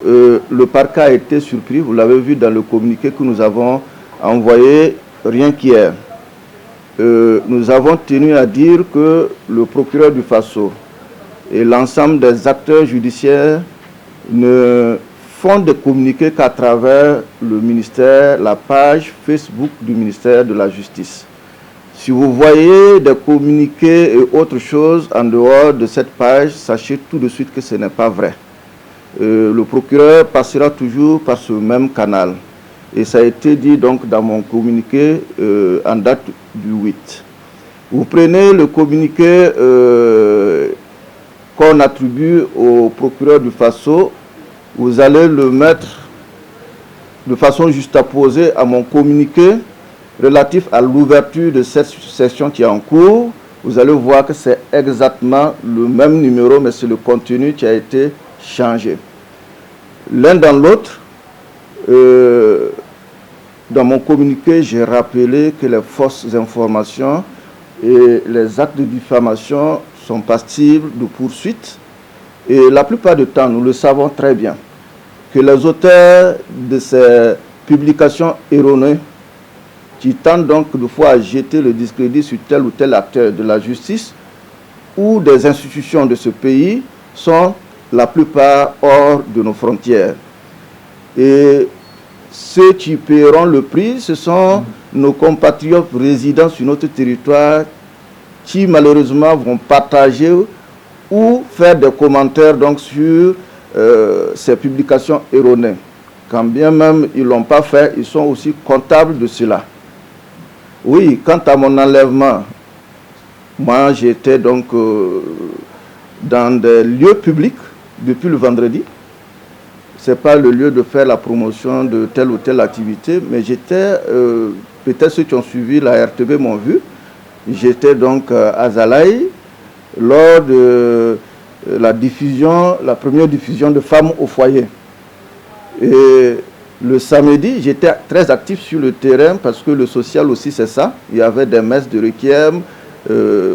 le parquet a été surpris, vous l'avez vu dans le communiqué que nous avons envoyé rien qu'hier. Nous avons tenu à dire que le procureur du Faso et l'ensemble des acteurs judiciaires ne font des communiqués qu'à travers le ministère, la page Facebook du ministère de la Justice. Si vous voyez des communiqués et autres choses en dehors de cette page, sachez tout de suite que ce n'est pas vrai. Le procureur passera toujours par ce même canal. Et ça a été dit donc dans mon communiqué en date du 8. Vous prenez le communiqué qu'on attribue au procureur du Faso, vous allez le mettre de façon juxtaposée à mon communiqué relatif à l'ouverture de cette session qui est en cours. Vous allez voir que c'est exactement le même numéro, mais c'est le contenu qui a été changé. L'un dans l'autre, dans mon communiqué, j'ai rappelé que les fausses informations et les actes de diffamation sont passibles de poursuite. Et la plupart du temps, nous le savons très bien, que les auteurs de ces publications erronées, qui tentent donc de fois à jeter le discrédit sur tel ou tel acteur de la justice ou des institutions de ce pays, sont la plupart hors de nos frontières. Et ceux qui paieront le prix, ce sont nos compatriotes résidant sur notre territoire qui malheureusement vont partager ou faire des commentaires donc, sur ces publications erronées. Quand bien même ils ne l'ont pas fait, ils sont aussi comptables de cela. Oui, quant à mon enlèvement, moi j'étais donc dans des lieux publics depuis le vendredi. Ce n'est pas le lieu de faire la promotion de telle ou telle activité, mais j'étais, peut-être ceux qui ont suivi la RTB m'ont vu, j'étais donc à Zalaï lors de la première diffusion de Femmes au foyer. Et le samedi, j'étais très actif sur le terrain parce que le social aussi c'est ça. Il y avait des messes de requiem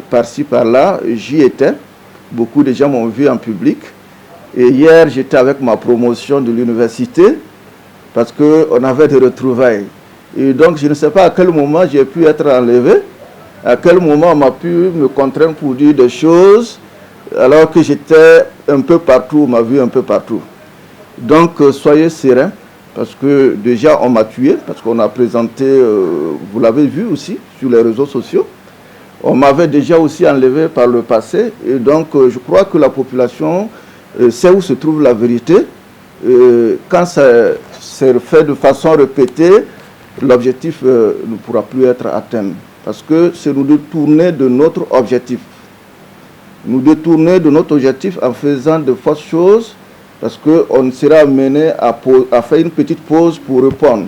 par-ci par-là, j'y étais. Beaucoup de gens m'ont vu en public. Et hier, j'étais avec ma promotion de l'université parce qu'on avait des retrouvailles. Et donc, je ne sais pas à quel moment j'ai pu être enlevé, à quel moment on m'a pu me contraindre pour dire des choses, alors que j'étais un peu partout, on m'a vu un peu partout. Donc, soyez sereins, parce que déjà, on m'a tué, parce qu'on a présenté, vous l'avez vu aussi, sur les réseaux sociaux. On m'avait déjà aussi enlevé par le passé, et donc, je crois que la population c'est où se trouve la vérité. Quand c'est fait de façon répétée, l'objectif ne pourra plus être atteint. Parce que c'est nous détourner de notre objectif. Nous détourner de notre objectif en faisant de fausses choses, parce qu'on sera amené à faire une petite pause pour répondre.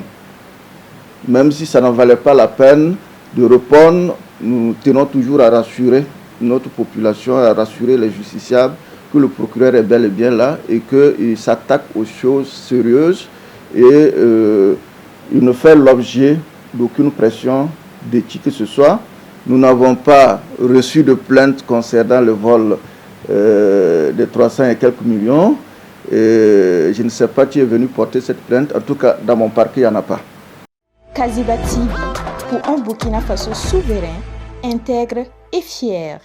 Même si ça n'en valait pas la peine de répondre, nous tenons toujours à rassurer notre population, à rassurer les justiciables, que le procureur est bel et bien là et qu'il s'attaque aux choses sérieuses et il ne fait l'objet d'aucune pression de qui que ce soit. Nous n'avons pas reçu de plainte concernant le vol de 300 et quelques millions. Et je ne sais pas qui est venu porter cette plainte. En tout cas, dans mon parquet, il n'y en a pas. Kaziba TV, pour un Burkina Faso souverain, intègre et fier.